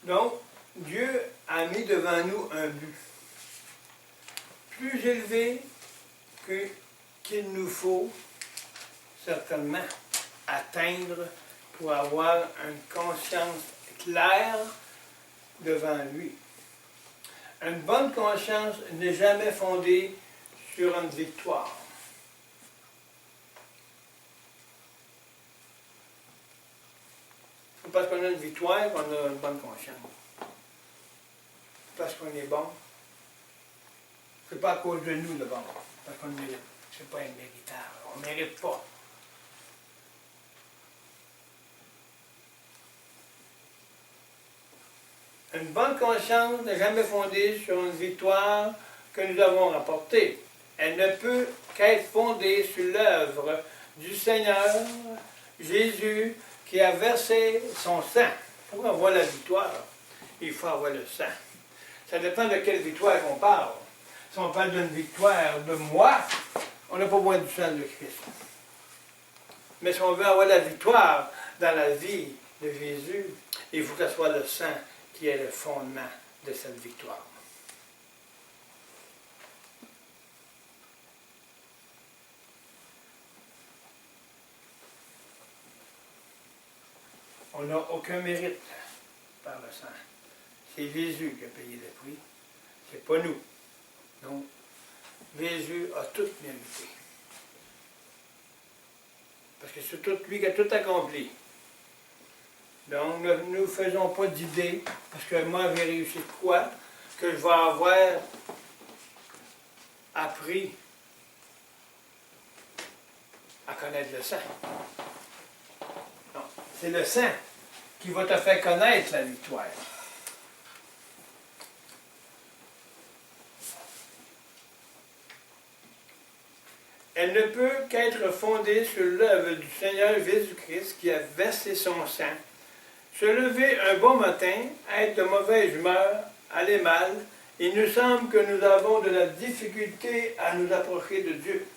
Donc, Dieu a mis devant nous un but plus élevé qu'il nous faut certainement atteindre pour avoir une conscience claire devant lui. Une bonne conscience n'est jamais fondée sur une victoire. C'est parce qu'on a une victoire qu'on a une bonne conscience. C'est parce qu'on est bon. C'est pas à cause de nous d'abord, parce qu'on mérite. C'est pas imméritable. On ne mérite pas. Une bonne conscience n'est jamais fondée sur une victoire que nous avons rapportée. Elle ne peut qu'être fondée sur l'œuvre du Seigneur Jésus qui a versé son sang. Pour avoir la victoire, il faut avoir le sang. Ça dépend de quelle victoire on parle. Si on parle d'une victoire de moi, on n'a pas besoin du sang de Christ. Mais si on veut avoir la victoire dans la vie de Jésus, il faut que ce soit le sang qui est le fondement de cette victoire. On n'a aucun mérite par le sang. C'est Jésus qui a payé le prix. C'est pas nous. Donc, Jésus a tout mérité. Parce que c'est tout lui qui a tout accompli. Donc, nous ne faisons pas d'idée, parce que moi, j'ai réussi quoi, que je vais avoir appris à connaître le sang. Non, c'est le sang qui va te faire connaître la victoire. Elle ne peut qu'être fondée sur l'œuvre du Seigneur Jésus-Christ qui a versé son sang. Se lever un bon matin, être de mauvaise humeur, aller mal, il nous semble que nous avons de la difficulté à nous approcher de Dieu.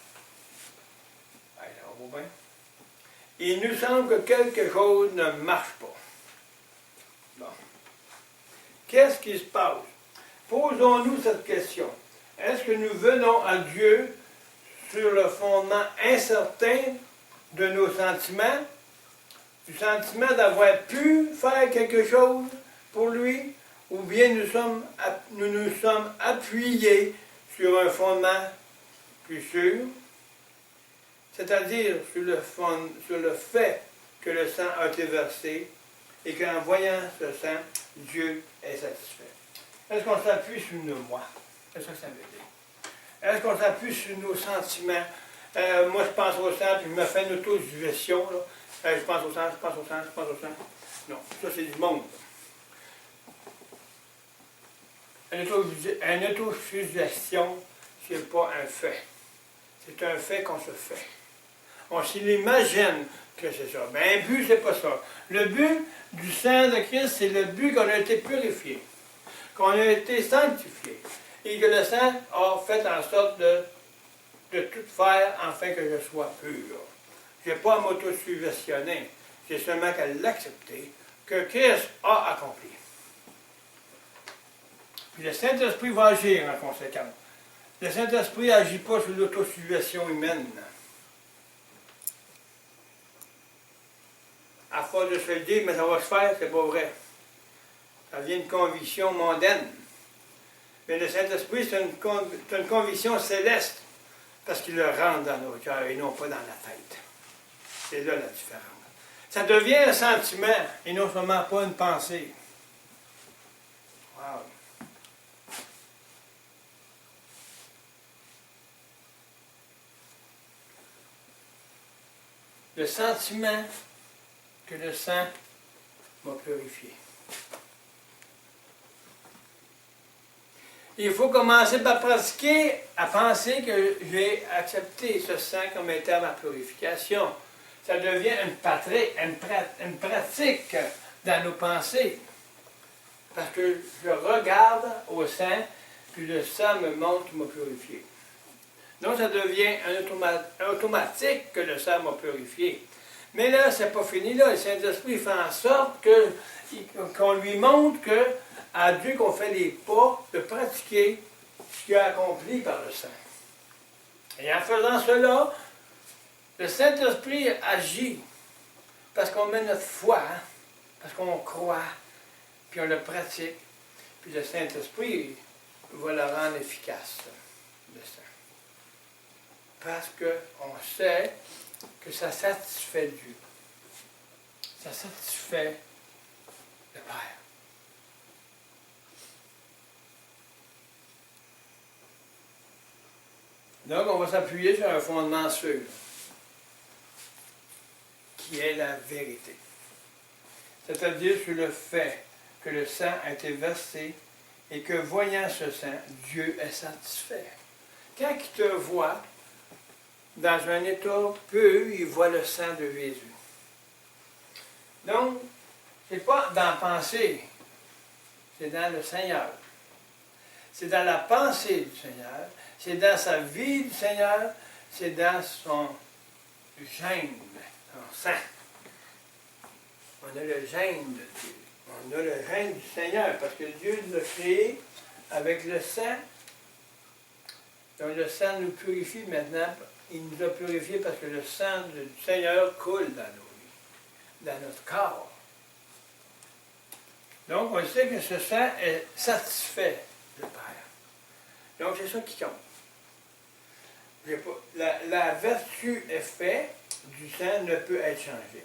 Alors, bien. Il nous semble que quelque chose ne marche pas. Bon. Qu'est-ce qui se passe? Posons-nous cette question. Est-ce que nous venons à Dieu sur le fondement incertain de nos sentiments, du sentiment d'avoir pu faire quelque chose pour lui, ou bien nous nous sommes appuyés sur un fondement plus sûr, c'est-à-dire sur le fait que le sang a été versé et qu'en voyant ce sang, Dieu est satisfait. Est-ce qu'on s'appuie sur nos moi? C'est ça que ça veut dire. Est-ce qu'on s'appuie sur nos sentiments? Moi, je pense au sang, puis je me fais une autosuggestion. Je pense au sang, je pense au sang, je pense au sang. Non, ça, c'est du monde. Une autosuggestion, ce n'est pas un fait. C'est un fait qu'on se fait. On s'imagine que c'est ça. Mais un but, c'est pas ça. Le but du sang de Christ, c'est le but qu'on a été purifié, qu'on a été sanctifié. Et que le sang a fait en sorte de tout faire afin que je sois pur. Je n'ai pas à m'autosuggestionner, j'ai seulement qu'à l'accepter, que Christ a accompli. Puis le Saint-Esprit va agir en conséquence. Le Saint-Esprit n'agit pas sur l'autosuggestion humaine. À force de se le dire, mais ça va se faire, c'est pas vrai. Ça vient d'une conviction mondaine. Mais le Saint-Esprit, c'est une conviction céleste, parce qu'il le rentre dans nos cœurs et non pas dans la tête. C'est là la différence. Ça devient un sentiment et non seulement pas une pensée. Wow. Le sentiment que le sang m'a purifié. Il faut commencer par pratiquer à penser que j'ai accepté ce sang comme étant ma purification. Ça devient une pratique dans nos pensées. Parce que je regarde au sang, puis le sang me montre qu'il m'a purifié. Donc ça devient un automatique que le sang m'a purifié. Mais là, c'est pas fini là. Le Saint-Esprit fait en sorte qu'on lui montre que, à Dieu qu'on fait les pas de pratiquer ce qu'il a accompli par le Saint. Et en faisant cela, le Saint-Esprit agit parce qu'on met notre foi, hein, parce qu'on croit, puis on le pratique. Puis le Saint-Esprit va le rendre efficace, le Saint. Parce qu'on sait que ça satisfait Dieu. Ça satisfait le Père. Donc, on va s'appuyer sur un fondement sûr, qui est la vérité. C'est-à-dire sur le fait que le sang a été versé et que, voyant ce sang, Dieu est satisfait. Quand il te voit dans un état pur, il voit le sang de Jésus. Donc, ce n'est pas dans la pensée, c'est dans le Seigneur. C'est dans la pensée du Seigneur, c'est dans sa vie du Seigneur, c'est dans son gène, son sang. On a le gène de Dieu. On a le gène du Seigneur, parce que Dieu nous a créés avec le sang. Donc le sang nous purifie maintenant. Il nous a purifiés parce que le sang du Seigneur coule dans nos vies, dans notre corps. Donc on sait que ce sang est satisfait le Père. Donc c'est ça qui compte. La vertu est faite du sang ne peut être changée.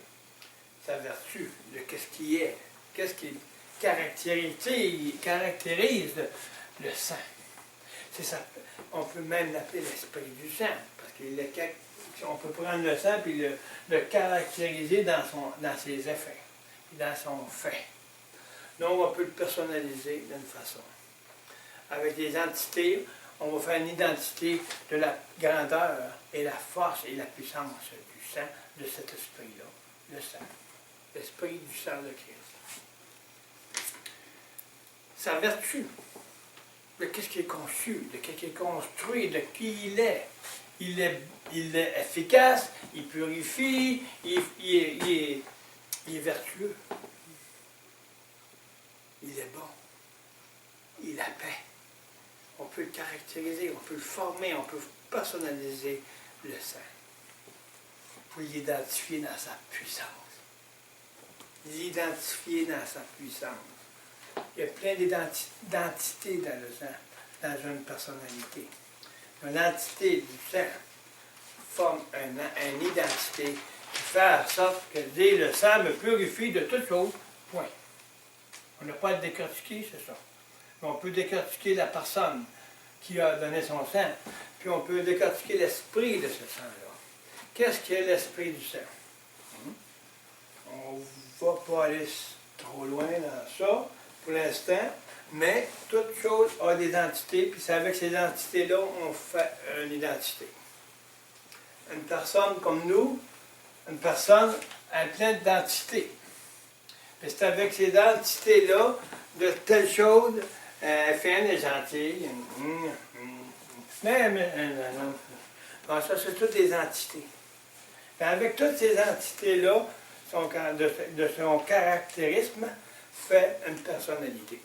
Sa vertu, de qu'est-ce qui est, qu'est-ce qui caractérise le sang. C'est ça. On peut même l'appeler l'esprit du sang, parce qu'on peut prendre le sang et le caractériser dans ses effets, et dans son fait. Donc on peut le personnaliser d'une façon. Avec des entités, on va faire une identité de la grandeur et la force et la puissance du sang, de cet esprit-là, le sang. L'esprit du sang de Christ. Sa vertu, de qu'est-ce qui est conçu, de qu'est-ce qui est construit, de qui il est. Il est efficace, il purifie, il est vertueux. Il est bon. Il a paix. On peut le caractériser, on peut le former, on peut personnaliser le sang. Pour l'identifier dans sa puissance. L'identifier dans sa puissance. Il y a plein d'identités dans le sang, dans une personnalité. Une entité du sang forme une identité qui fait en sorte que dire le sang me purifie de toute chose, point. On n'a pas à décortiquer, c'est ça. Mais on peut décortiquer la personne qui a donné son sang, puis on peut décortiquer l'esprit de ce sang-là. Qu'est-ce qui est l'esprit du sang? On ne va pas aller trop loin dans ça pour l'instant, mais toute chose a des entités, puis c'est avec ces entités-là on fait une identité. Une personne comme nous, une personne a plein d'identités. Mais c'est avec ces identités-là, de telle chose, elle fait une gentille. Bon, ça, c'est toutes des entités. Mais avec toutes ces entités-là, de son caractérisme, fait une personnalité.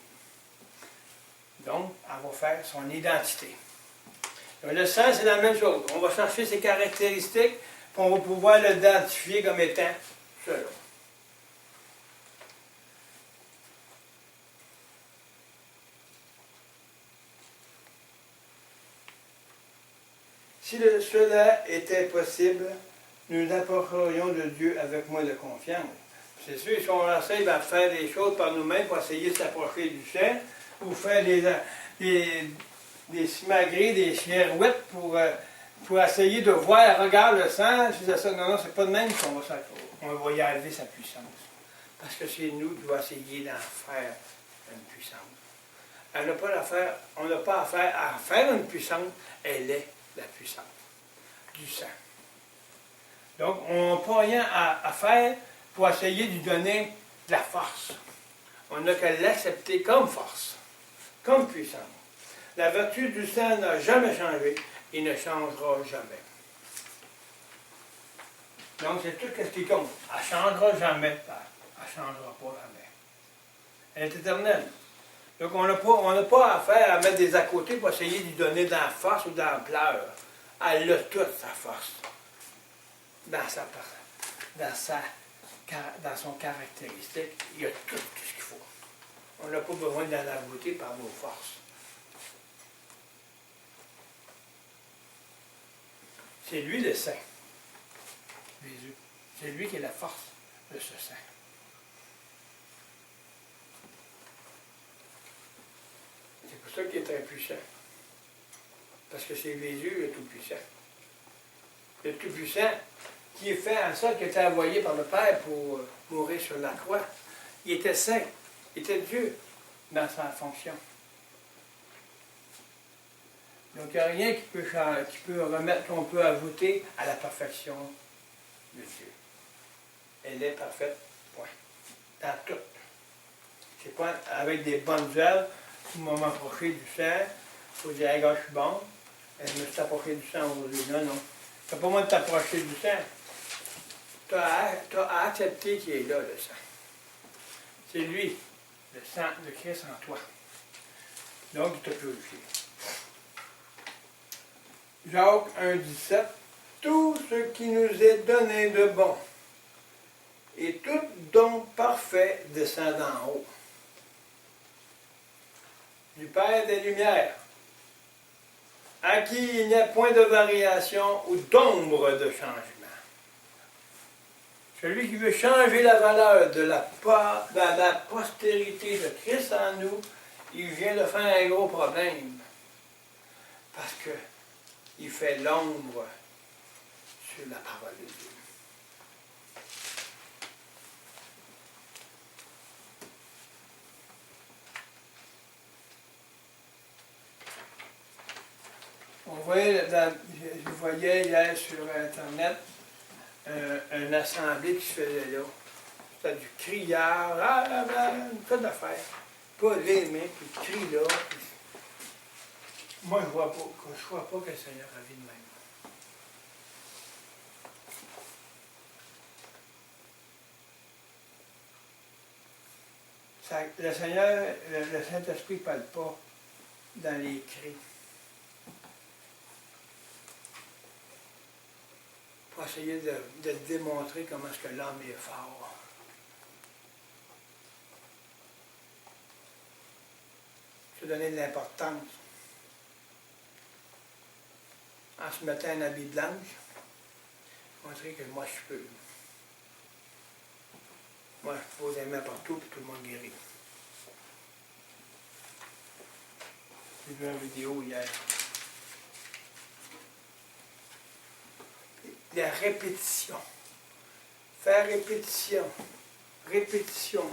Donc, elle va faire son identité. Donc, le sang, c'est la même chose. On va chercher ses caractéristiques, puis on va pouvoir l'identifier comme étant cela. Si cela était possible, nous approcherions de Dieu avec moins de confiance. C'est sûr, si on essaie de faire des choses par nous-mêmes pour essayer de s'approcher du sang, ou faire des simagrées, des chirouettes pour essayer de voir, regarde le sang, c'est ça. Non, c'est pas de même qu'on va y arriver sa puissance. Parce que c'est nous qui va essayer d'en faire une puissance. On n'a pas affaire à faire une puissance, elle est la puissance du sang. Donc, on n'a pas rien à faire pour essayer de lui donner de la force. On n'a qu'à l'accepter comme force, comme puissance. La vertu du sang n'a jamais changé et ne changera jamais. Donc, c'est tout ce qui compte. Elle ne changera jamais. Elle ne changera pas jamais. Elle est éternelle. Donc, on n'a pas affaire à mettre des à côté pour essayer de lui donner de la force ou de l'ampleur. Elle a toute sa force dans son caractéristique. Il y a tout ce qu'il faut. On n'a pas besoin d'en ajouter par nos forces. C'est lui le saint, Jésus. C'est lui qui est la force de ce saint. C'est pour ça qu'il est très puissant. Parce que c'est Jésus le Tout-Puissant. Le Tout-Puissant qui est fait en sorte qu'il était envoyé par le Père pour mourir sur la croix. Il était saint, il était Dieu dans sa fonction. Donc il n'y a rien qui peut changer, qu'on peut ajouter à la perfection de Dieu. Elle est parfaite, point. Dans tout. C'est pas avec des bonnes œuvres, tu m'as m'approché du sang, il faut dire, hey, gars, je suis bon, je me suis approché du sang aujourd'hui. Non, non. Tu n'as pas besoin de t'approcher du sang. Tu as accepté qu'il est là, le sang. C'est lui, le sang de Christ en toi. Donc, il t'a purifié. Jacques 1,17. Tout ce qui nous est donné de bon et tout don parfait descend d'en haut, du Père des Lumières, à qui il n'y a point de variation ou d'ombre de changement. Celui qui veut changer la valeur de la postérité de Christ en nous, il vient de faire un gros problème. Parce qu'il fait l'ombre sur la parole de Dieu. On voyait, je voyais hier sur Internet une assemblée qui se faisait là. C'était du criard, une tas d'affaires. Pas les mains, puis le cri là. Puis... Moi, je ne vois pas que le Seigneur a vu de même. Le Seigneur, le Saint-Esprit ne parle pas dans les cris. Pour essayer de démontrer comment est-ce que l'homme est fort. Se donner de l'importance. En se mettant un habit blanche, montrer que moi je peux. Moi, je pose les mains partout et tout le monde guérit. J'ai vu une vidéo hier. La répétition. Faire répétition. Répétition.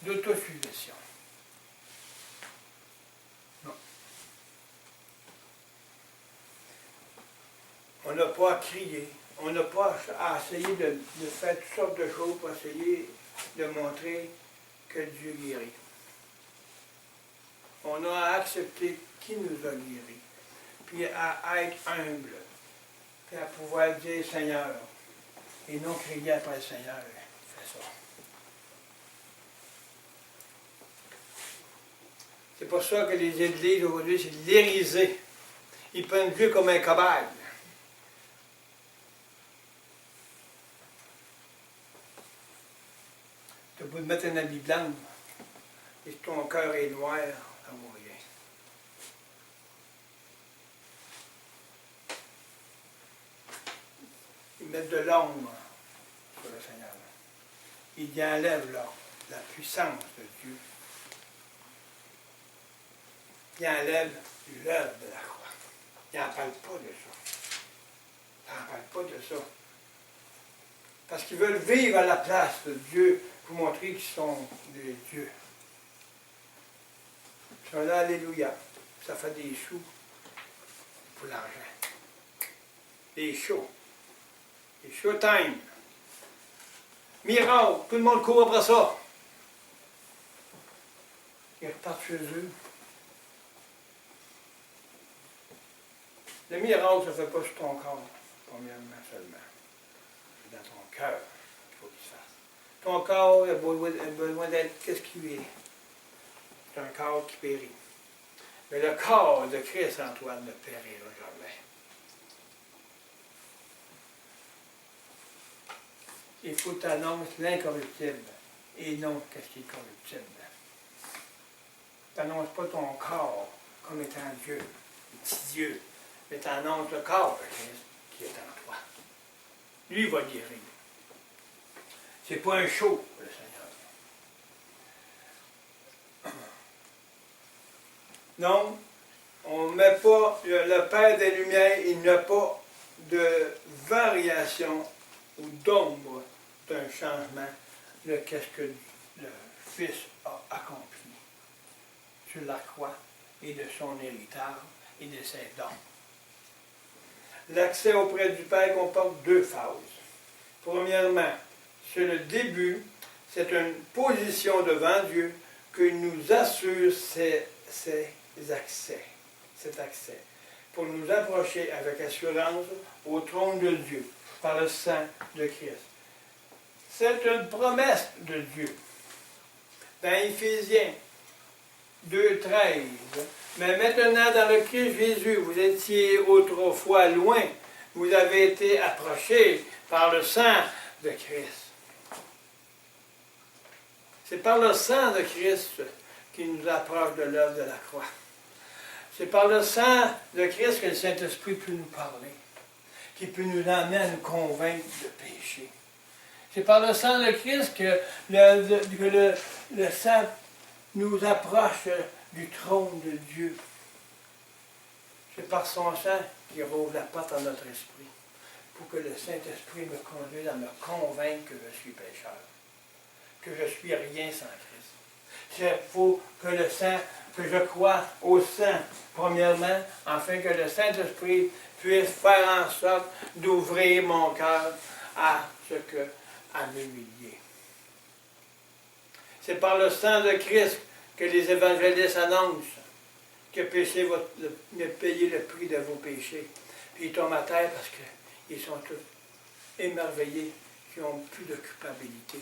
D'autosuggestion. Non. On n'a pas à crier. On n'a pas à essayer de faire toutes sortes de choses pour essayer de montrer que Dieu guérit. On a à accepter qui nous a guéris, puis à être humble, puis à pouvoir dire Seigneur, et non crier après le Seigneur. Fais ça. C'est pour ça que les églises aujourd'hui, c'est l'hérisée. Ils prennent Dieu comme un cobaye. Tu peux te mettre un habit blanc, et ton cœur est noir, ça ne vaut rien. Ils mettent de l'ombre sur le Seigneur. Ils y enlèvent la puissance de Dieu. Ils enlèvent l'œuvre de la croix. Ils n'en parlent pas de ça. Ils n'en parlent pas de ça. Parce qu'ils veulent vivre à la place de Dieu pour montrer qu'ils sont des dieux. Ils sont là, alléluia. Ça fait des sous pour l'argent. Des shows. Des showtime. Miracle, tout le monde court après ça. Ils repartent chez eux. Le miracle, ça ne fait pas sur ton corps. premièrement seulement. C'est dans ton cœur qu'il faut qu'il se fasse. Ton corps a besoin d'être qu'est-ce qu'il est? C'est un corps qui périt. Mais le corps de Christ en toi ne périra jamais. Il faut t'annoncer l'incorruptible et non qu'est-ce qui est corruptible. Tu n'annonces pas ton corps comme étant Dieu, un petit Dieu, mais tu annonces le corps de Christ qui est en toi. Lui va guérir. C'est pas un show pour le Seigneur. Non, on ne met pas le Père des Lumières, il n'y a pas de variation ou d'ombre d'un changement de qu'est-ce que le Fils a accompli sur la croix et de son héritage et de ses dons. L'accès auprès du Père comporte deux phases. Premièrement, c'est le début, c'est une position devant Dieu qui nous assure cet accès, pour nous approcher avec assurance au trône de Dieu par le sang de Christ. C'est une promesse de Dieu. Dans Éphésiens 2,13, mais maintenant dans le Christ Jésus, vous étiez autrefois loin, vous avez été approchés par le sang de Christ. C'est par le sang de Christ qui nous approche de l'œuvre de la croix. C'est par le sang de Christ que le Saint-Esprit peut nous parler, qui peut nous amener à nous convaincre de péché. C'est par le sang de Christ que le sang nous approche du trône de Dieu. C'est par son sang qui rouvre la porte à notre esprit, pour que le Saint-Esprit me conduise à me convaincre que je suis pécheur, que je suis rien sans Christ. Il faut que le sang, que je croie au sang, premièrement, afin que le Saint-Esprit puisse faire en sorte d'ouvrir mon cœur à m'humilier. C'est par le sang de Christ que les évangélistes annoncent que péché va payer le prix de vos péchés. Puis ils tombent à terre parce qu'ils sont tous émerveillés, qui n'ont plus de culpabilité.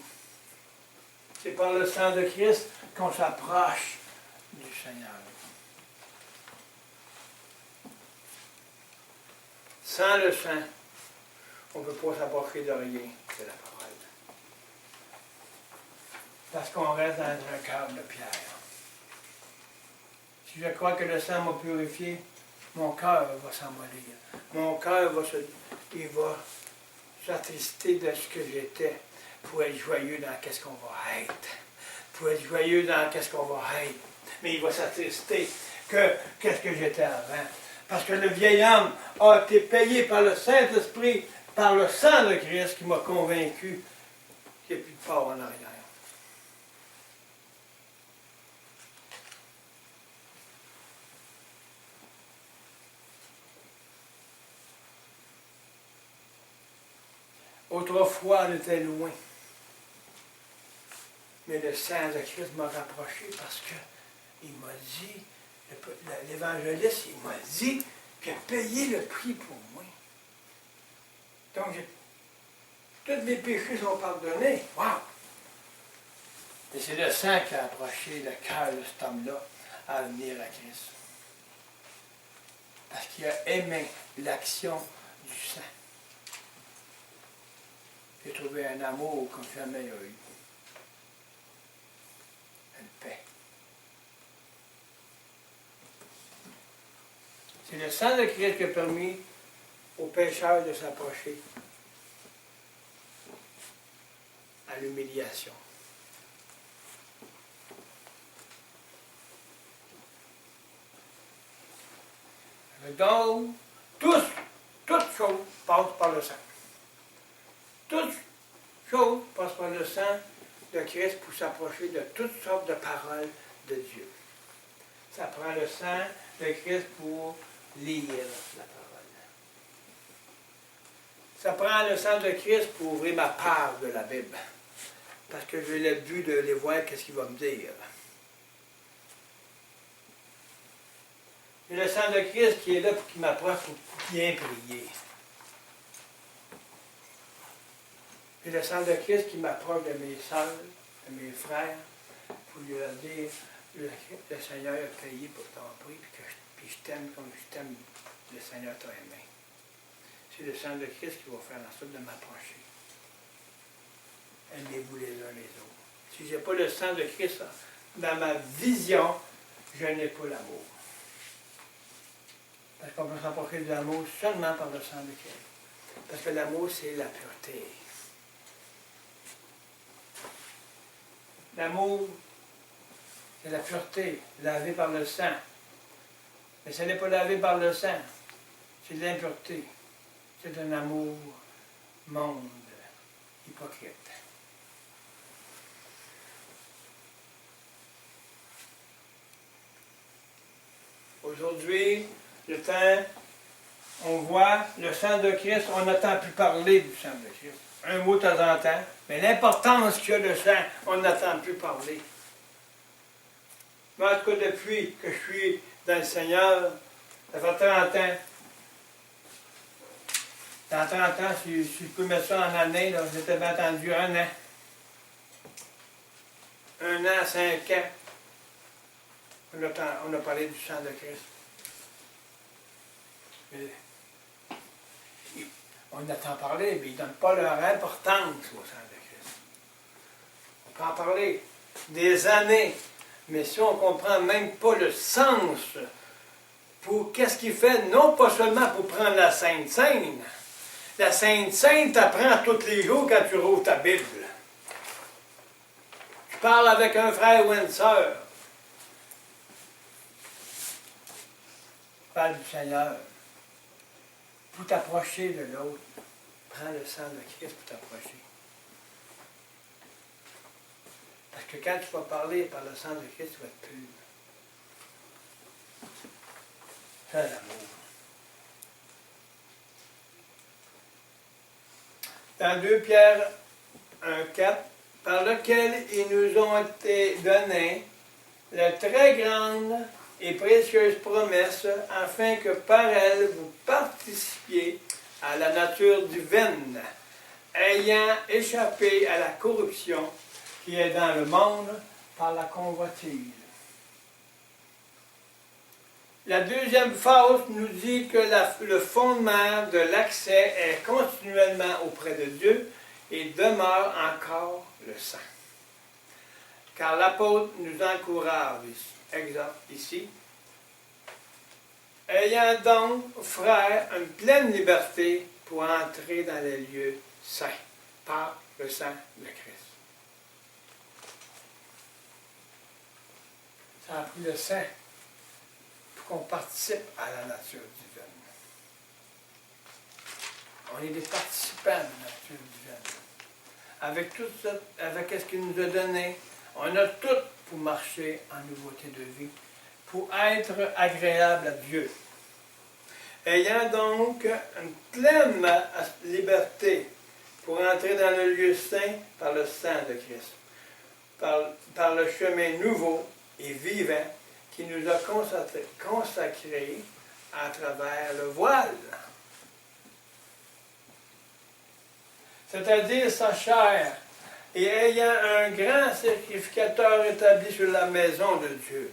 C'est par le sang de Christ qu'on s'approche du Seigneur. Sans le sang, on ne peut pas s'approcher de rien, c'est la parole. Parce qu'on reste dans un cœur de pierre. Si je crois que le sang m'a purifié, mon cœur va s'amollir. Mon cœur va s'attrister de ce que j'étais pour être joyeux dans qu'est-ce qu'on va être. Pour être joyeux dans qu'est-ce qu'on va être. Mais il va s'attrister que qu'est-ce que j'étais avant. Parce que le vieil homme a été payé par le Saint-Esprit, par le sang de Christ qui m'a convaincu qu'il n'y a plus de part en arrière. Autrefois, on était loin. Mais le sang de Christ m'a rapproché parce qu'il m'a dit, l'évangéliste, il m'a dit qu'il a payé le prix pour moi. Donc, tous mes péchés sont pardonnés. Wow! Et c'est le sang qui a approché le cœur de cet homme-là à venir à Christ. Parce qu'il a aimé l'action du sang. J'ai trouvé un amour comme jamais il y a eu. Une paix. C'est le sang de Christ qui a permis aux pécheurs de s'approcher à l'humiliation. Donc, toute chose passe par le sang. Toute chose passe par le sang de Christ pour s'approcher de toutes sortes de paroles de Dieu. Ça prend le sang de Christ pour lire la parole. Ça prend le sang de Christ pour ouvrir ma part de la Bible. Parce que j'ai le but de les voir, qu'est-ce qu'il va me dire. Et le sang de Christ qui est là pour qu'il m'approche pour bien prier. J'ai le sang de Christ qui m'approche de mes sœurs, de mes frères, pour lui dire le Seigneur a payé pour ton prix, puis je t'aime comme je t'aime, le Seigneur t'a aimé. C'est le sang de Christ qui va faire en sorte de m'approcher. Aimez-vous les uns les autres. Si je n'ai pas le sang de Christ dans ma vision, je n'ai pas l'amour. Parce qu'on peut s'approcher de l'amour seulement par le sang de Christ. Parce que l'amour, c'est la pureté. L'amour, c'est la pureté, lavé par le sang. Mais ce n'est pas lavé par le sang, c'est de l'impureté. C'est un amour monde, hypocrite. Aujourd'hui, le temps, on voit le sang de Christ, on n'entend plus parler du sang de Christ. Un mot de temps en temps, mais l'importance qu'il y a de sang, on n'entend plus parler. Moi, en tout cas, depuis que je suis dans le Seigneur, ça fait 30 ans. Dans 30 ans, si je peux mettre ça en année, j'étais bien entendu 1 an. 1 an, 5 ans. On a parlé du sang de Christ. Mais, on entend parler, mais ils ne donnent pas leur importance au sang de Christ. On peut en parler des années, mais si on ne comprend même pas le sens, pour qu'est-ce qu'il fait, non pas seulement pour prendre la Sainte Seine. La Sainte Seine t'apprend tous les jours quand tu rouvres ta Bible. Tu parles avec un frère ou une sœur. Tu parles du Seigneur. Pour t'approcher de l'autre, prends le sang de Christ pour t'approcher. Parce que quand tu vas parler par le sang de Christ, tu vas être pur. C'est l'amour. Dans 2 Pierre 1,4, par lequel ils nous ont été donnés la très grande et précieuse promesse, afin que par elle vous participiez à la nature divine, ayant échappé à la corruption qui est dans le monde par la convoitise. La deuxième phase nous dit que le fondement de l'accès est continuellement auprès de Dieu et demeure encore le sang. Car l'apôtre nous encourage, exemple ici, ayant donc, frères, une pleine liberté pour entrer dans les lieux saints par le sang de Christ. Ça a pris le sang pour qu'on participe à la nature divine. On est des participants de la nature divine. Avec tout ça, avec ce qu'il nous a donné, on a tout pour marcher en nouveauté de vie, pour être agréable à Dieu. Ayant donc une pleine liberté pour entrer dans le lieu saint par le sang de Christ, par le chemin nouveau et vivant qui nous a consacrés à travers le voile. C'est-à-dire sa chair, et ayant un grand sacrificateur établi sur la maison de Dieu.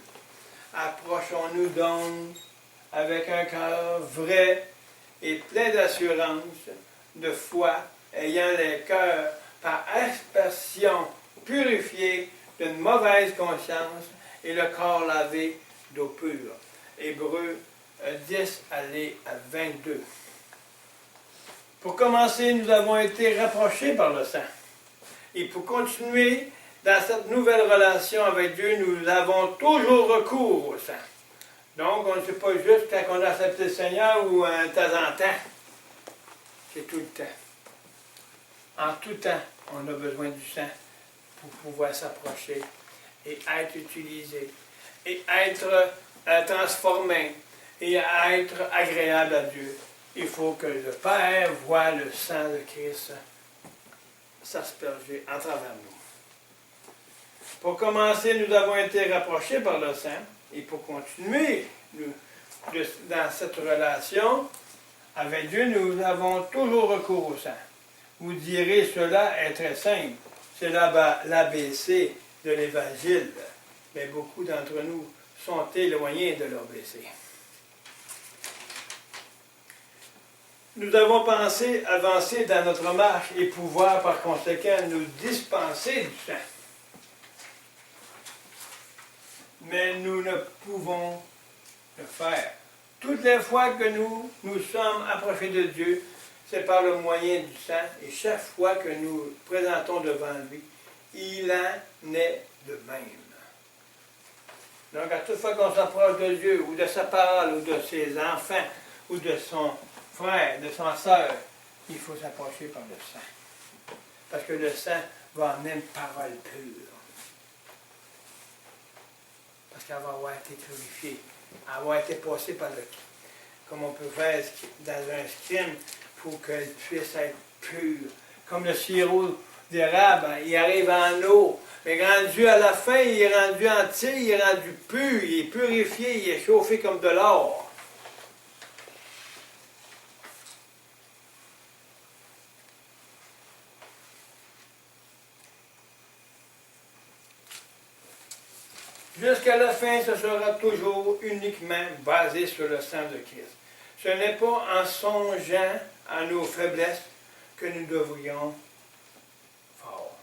Approchons-nous donc avec un cœur vrai et plein d'assurance, de foi, ayant les cœurs par aspersion purifiés d'une mauvaise conscience et le corps lavé d'eau pure. Hébreux 10, allez à 22. Pour commencer, nous avons été rapprochés par le sang. Et pour continuer dans cette nouvelle relation avec Dieu, nous avons toujours recours au sang. Donc, on ne sait pas juste quand on a accepté le Seigneur ou de temps en temps. C'est tout le temps. En tout temps, on a besoin du sang pour pouvoir s'approcher et être utilisé, et être transformé, et être agréable à Dieu. Il faut que le Père voie le sang de Christ s'asperger à travers nous. Pour commencer, nous avons été rapprochés par le sang, et pour continuer dans cette relation avec Dieu, nous avons toujours recours au sang. Vous direz, cela est très simple. C'est l'ABC de l'Évangile. Mais beaucoup d'entre nous sont éloignés de l'ABC. Nous avons pensé avancer dans notre marche et pouvoir par conséquent nous dispenser du sang. Mais nous ne pouvons le faire. Toutes les fois que nous nous sommes approchés de Dieu, c'est par le moyen du sang, et chaque fois que nous nous présentons devant lui, il en est de même. Donc à toute fois qu'on s'approche de Dieu, ou de sa parole, ou de ses enfants, ou de son frère, de son sœur, il faut s'approcher par le sang. Parce que le sang va amener une parole pure. Parce qu'elle va avoir été purifiée, avoir été passée par le... Comme on peut faire dans un skin, il faut qu'elle puisse être pure. Comme le sirop d'érable, il arrive en eau, mais rendu à la fin, il est rendu entier, il est rendu pur, il est purifié, il est chauffé comme de l'or. Jusqu'à la fin, ce sera toujours uniquement basé sur le sang de Christ. Ce n'est pas en songeant à nos faiblesses que nous devrions forts.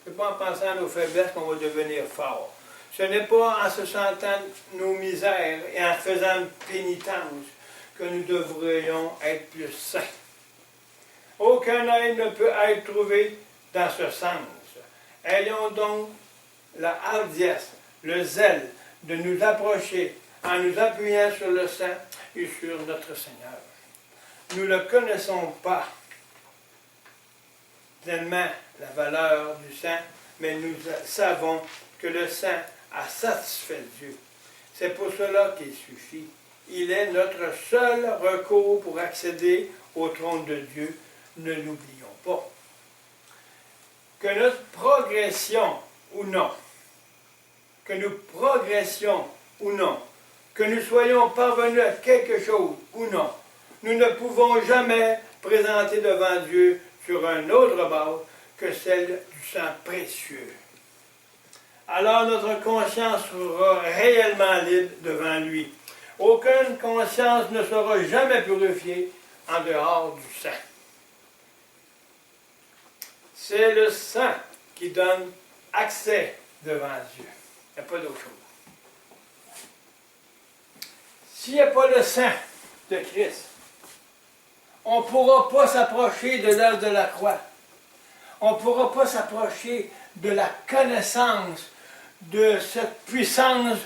Ce n'est pas en pensant à nos faiblesses qu'on va devenir forts. Ce n'est pas en se sentant nos misères et en faisant pénitence que nous devrions être plus saints. Aucun aide ne peut être trouvé dans ce sens. Ayons donc la hardiesse, le zèle de nous approcher en nous appuyant sur le sang et sur notre Seigneur. Nous ne connaissons pas pleinement la valeur du sang, mais nous savons que le sang a satisfait Dieu. C'est pour cela qu'il suffit. Il est notre seul recours pour accéder au trône de Dieu. Ne l'oublions pas. Que notre progression ou non, que nous progressions ou non, que nous soyons parvenus à quelque chose ou non, nous ne pouvons jamais présenter devant Dieu sur une autre base que celle du sang précieux. Alors notre conscience sera réellement libre devant lui. Aucune conscience ne sera jamais purifiée en dehors du sang. C'est le sang qui donne accès devant Dieu. Il n'y a pas d'autre chose. S'il n'y a pas le sang de Christ, on ne pourra pas s'approcher de l'œuvre de la croix. On ne pourra pas s'approcher de la connaissance de cette puissance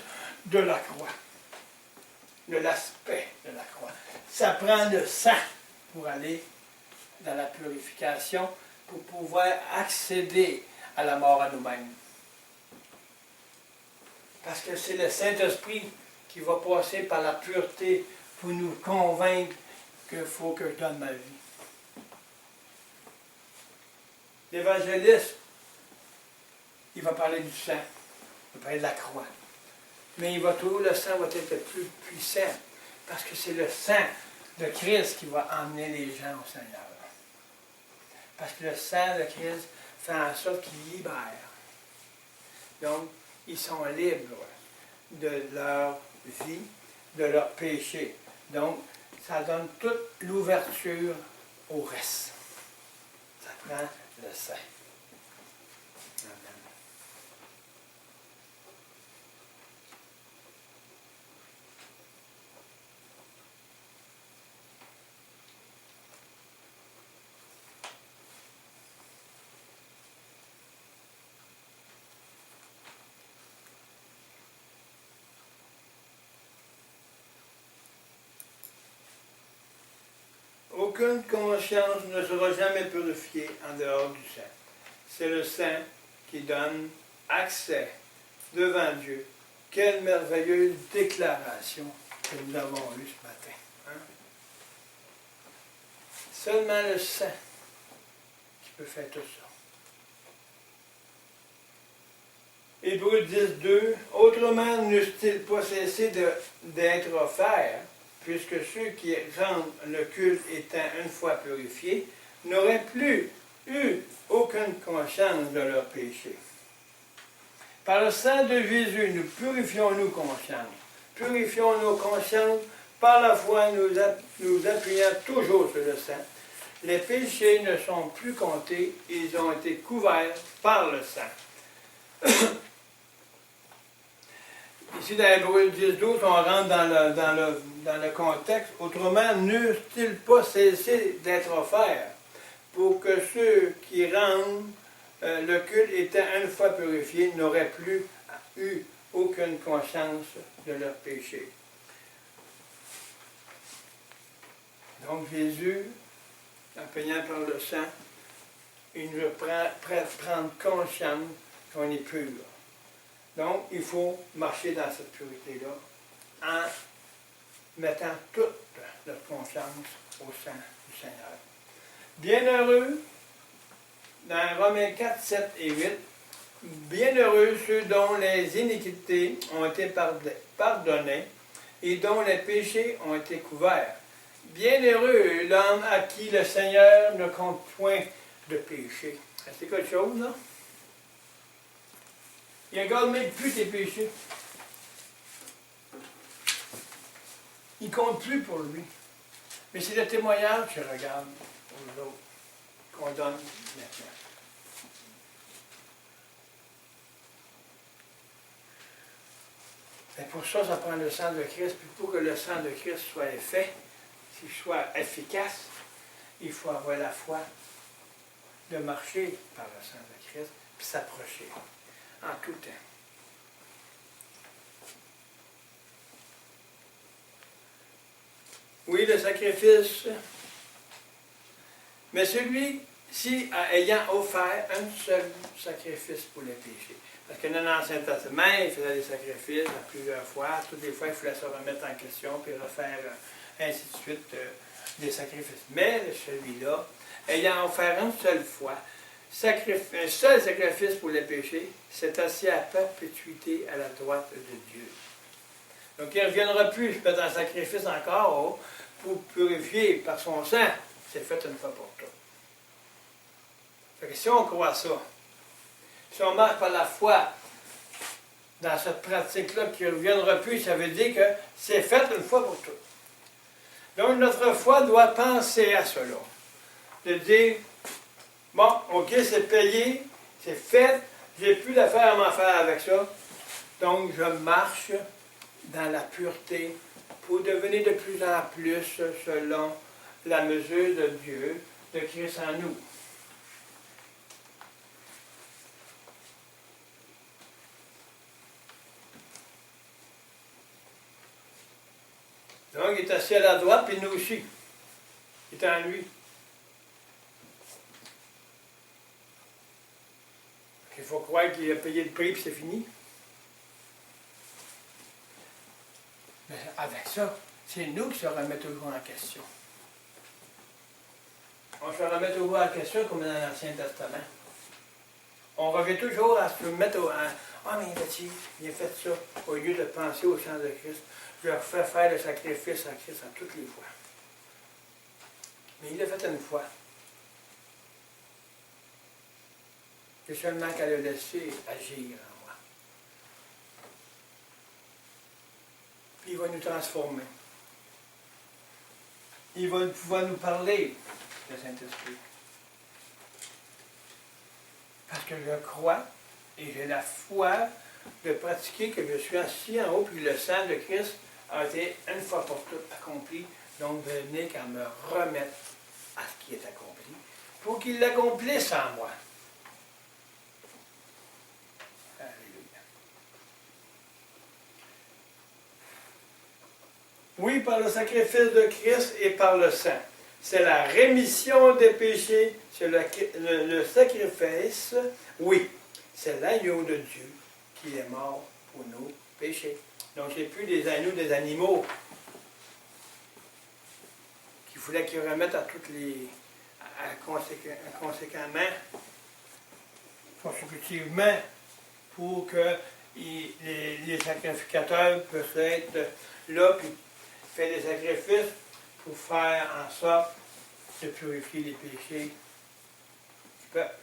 de la croix, de l'aspect de la croix. Ça prend le sang pour aller dans la purification, pour pouvoir accéder à la mort à nous-mêmes. Parce que c'est le Saint-Esprit qui va passer par la pureté pour nous convaincre qu'il faut que je donne ma vie. L'évangéliste, il va parler du sang, il va parler de la croix. Mais il va trouver le sang va être le plus puissant, parce que c'est le sang de Christ qui va emmener les gens au Seigneur. Parce que le sang de Christ fait en sorte qu'il libère. Donc, ils sont libres de leur vie, de leur péché. Donc, ça donne toute l'ouverture au reste. Ça prend le sang. Amen. Aucune conscience ne sera jamais purifiée en dehors du sang. C'est le sang qui donne accès devant Dieu. Quelle merveilleuse déclaration que nous avons eue ce matin. Hein? Seulement le sang qui peut faire tout ça. Hébreux 10.2, autrement n'eussent-ils pas cessé d'être offerts, puisque ceux qui rendent le culte étant une fois purifiés, n'auraient plus eu aucune conscience de leurs péchés. Par le sang de Jésus, nous purifions nos consciences. Purifions nos consciences par la foi, nous appuyant toujours sur le sang. Les péchés ne sont plus comptés, ils ont été couverts par le sang. Ici, dans Hébreux 10-12, on rentre dans le contexte. Autrement, n'eussent-ils pas cessé d'être offerts pour que ceux qui rendent le culte étant une fois purifiés n'auraient plus eu aucune conscience de leurs péchés. Donc Jésus, en payant par le sang, il nous prendre conscience qu'on est pur. Donc, il faut marcher dans cette pureté-là en mettant toute notre confiance au sang du Seigneur. Bienheureux, dans Romains 4, 7 et 8, bienheureux ceux dont les iniquités ont été pardonnées et dont les péchés ont été couverts. Bienheureux l'homme à qui le Seigneur ne compte point de péché. C'est quelque chose, là? Il ne regarde même plus tes péchés. Il ne compte plus pour lui. Mais c'est le témoignage qu'il regarde aux autres, qu'on donne maintenant. Et pour ça, ça prend le sang de Christ. Puis pour que le sang de Christ soit fait, qu'il soit efficace, il faut avoir la foi de marcher par le sang de Christ, puis s'approcher en tout temps. Oui, le sacrifice, mais celui-ci ayant offert un seul sacrifice pour les péchés. Parce que dans l'Ancien Testament, il faisait des sacrifices à plusieurs fois. Toutes les fois, il fallait se remettre en question, puis refaire ainsi de suite des sacrifices. Mais celui-là, ayant offert une seule fois, un seul sacrifice pour les péchés, s'est assis à perpétuité à la droite de Dieu. Donc il ne reviendra plus mettre un sacrifice encore pour purifier par son sang. C'est fait une fois pour toutes. Fait que si on croit ça, si on marche par la foi dans cette pratique-là qui ne reviendra plus, ça veut dire que c'est fait une fois pour toutes. Donc notre foi doit penser à cela. De dire, bon, ok, c'est payé, c'est fait, j'ai plus d'affaires à m'en faire avec ça, donc je marche dans la pureté pour devenir de plus en plus selon la mesure de Dieu, de Christ en nous. Donc, il est assis à la droite, puis nous aussi. Il est en lui. Il faut croire qu'il a payé le prix, puis c'est fini. Mais avec ça, c'est nous qui se remettons toujours en question. On se remet toujours en question comme dans l'Ancien Testament. On revient toujours à se mettre ah, mais il a fait ça, au lieu de penser au sang de Christ. Je leur fais faire le sacrifice à Christ à toutes les fois. Mais il l'a fait une fois. C'est seulement qu'elle a laissé agir en moi. Puis il va nous transformer. Il va pouvoir nous parler, le Saint-Esprit. Parce que je crois et j'ai la foi de pratiquer que je suis assis en haut, puis le sang de Christ a été une fois pour toutes accompli. Donc, venez qu'à me remettre à ce qui est accompli, pour qu'il l'accomplisse en moi. Alléluia. Oui, par le sacrifice de Christ et par le sang. C'est la rémission des péchés, c'est le sacrifice. Oui, c'est l'agneau de Dieu qui est mort pour nos péchés. Donc, ce n'est plus des agneaux, des animaux qu'il fallait qu'ils remettent à toutes les. Conséquemment, consécutivement, pour que les sacrificateurs puissent être là, puis faire des sacrifices pour faire en sorte de purifier les péchés peuple.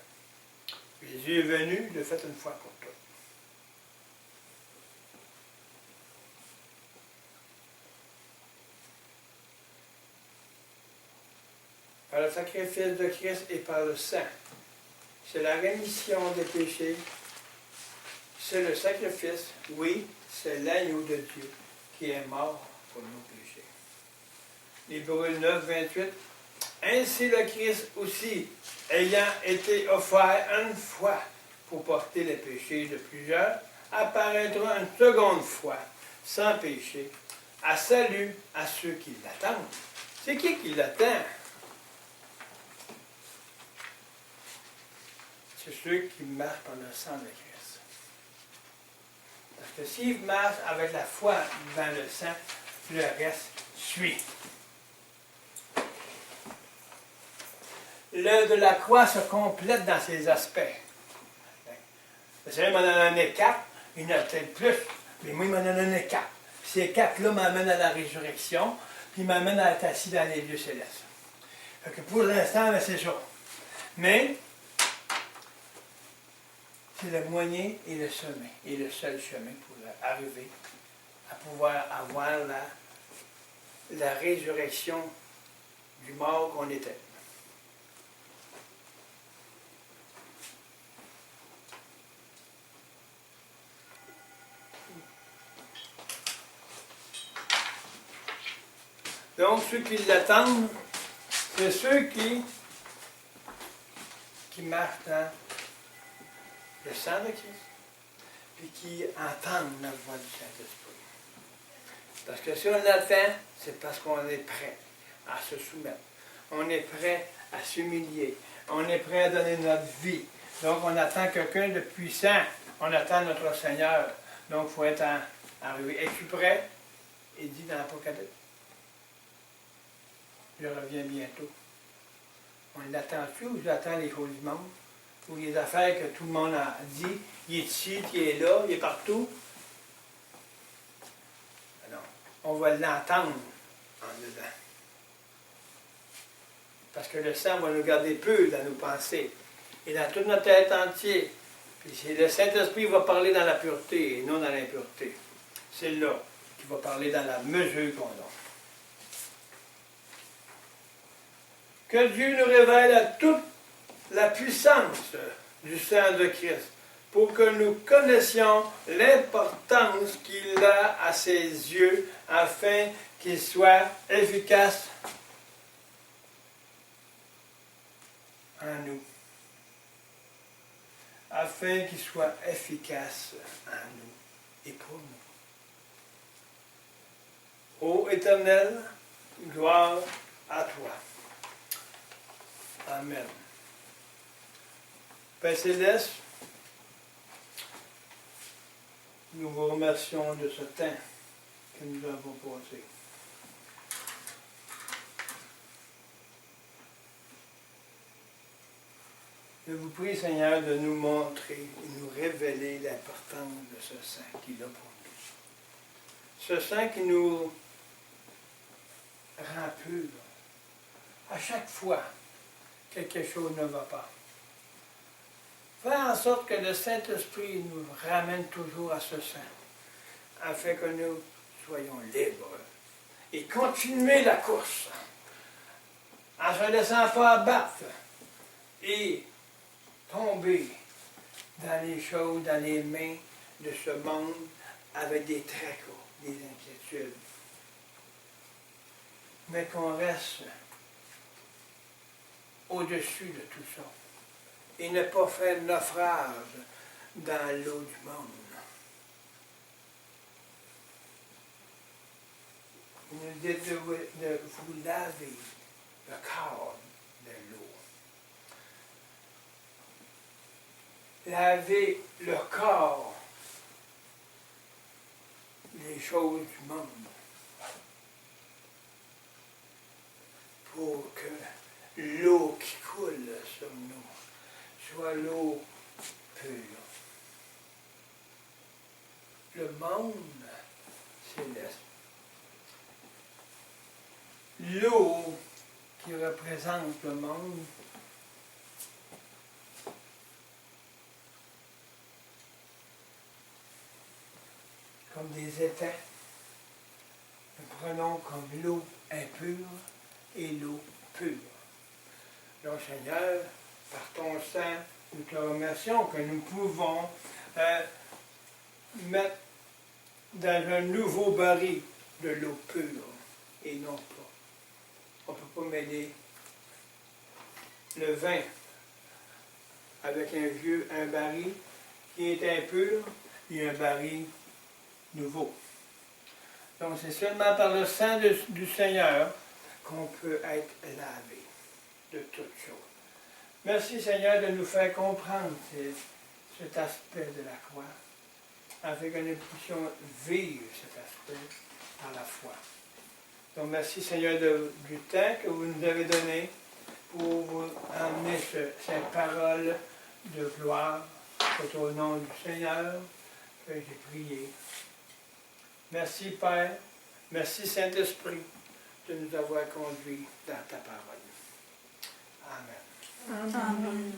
Jésus est venu, il l'a fait une fois pour toutes. Par le sacrifice de Christ et par le sang. C'est la rémission des péchés. C'est le sacrifice. Oui, c'est l'agneau de Dieu qui est mort pour nos péchés. Hébreux 9, 28. Ainsi le Christ aussi, ayant été offert une fois pour porter les péchés de plusieurs, apparaîtra une seconde fois, sans péché, à salut à ceux qui l'attendent. C'est qui l'attend? C'est ceux qui marchent par le sang de Christ. Parce que s'ils marchent avec la foi dans le sang, le reste suit. L'œuvre de la croix se complète dans ses aspects. Le Seigneur m'en a donné 4, il y en a peut-être plus, mais moi il m'en a donné 4. Ces 4-là m'amènent à la résurrection, puis m'amènent à être assis dans les lieux célestes. Fait que pour l'instant, c'est ça. Mais c'est le moyen et le chemin, et le seul chemin pour arriver à pouvoir avoir la résurrection du mort qu'on était. Donc, ceux qui l'attendent, c'est ceux qui marchent dans le sang de Christ, puis qui entendent la voix du Saint-Esprit. Parce que si on l'attend, c'est parce qu'on est prêt à se soumettre. On est prêt à s'humilier. On est prêt à donner notre vie. Donc, on attend quelqu'un de puissant. On attend notre Seigneur. Donc, il faut être arrivé. Es-tu prêt? Il dit dans l'Apocalypse. Je reviens bientôt. On l'attend-tu ou j'attends les choses du monde? Ou les affaires que tout le monde a dit, il est ici, il est là, il est partout? Non, on va l'entendre en dedans. Parce que le sang va nous garder peu dans nos pensées et dans toute notre tête entière. Puis le Saint-Esprit va parler dans la pureté et non dans l'impureté. C'est là qu'il va parler dans la mesure qu'on a. Que Dieu nous révèle à toute la puissance du sang de Christ pour que nous connaissions l'importance qu'il a à ses yeux afin qu'il soit efficace en nous. Afin qu'il soit efficace en nous et pour nous. Ô Éternel, gloire à toi. Amen. Père Céleste, nous vous remercions de ce temps que nous avons passé. Je vous prie, Seigneur, de nous montrer et nous révéler l'importance de ce sang qu'il a pour nous. Ce sang qui nous rend purs. À chaque fois, quelque chose ne va pas. Faire en sorte que le Saint-Esprit nous ramène toujours à ce sang, afin que nous soyons libres et continuer la course en ne se laissant pas abattre et tomber dans les choses, dans les mains de ce monde avec des tracas, des inquiétudes. Mais qu'on reste au-dessus de tout ça et ne pas faire naufrage dans l'eau du monde. Il nous dit de vous laver le corps de l'eau. Laver le corps des choses du monde pour que l'eau qui coule sur nous soit l'eau pure. Le monde céleste. L'eau qui représente le monde comme des étangs. Nous prenons comme l'eau impure et l'eau pure. Donc, Seigneur, par ton sang, nous te remercions que nous pouvons mettre dans un nouveau baril de l'eau pure et non pas. On ne peut pas mêler le vin avec un baril qui est impur et un baril nouveau. Donc c'est seulement par le sang du Seigneur qu'on peut être lavé de toutes choses. Merci Seigneur de nous faire comprendre cet aspect de la croix, afin que nous puissions vivre cet aspect par la foi. Donc merci Seigneur du temps que vous nous avez donné pour vous amener cette parole de gloire. C'est au nom du Seigneur que j'ai prié. Merci Père, merci Saint-Esprit de nous avoir conduits dans ta parole. Amen. Amen.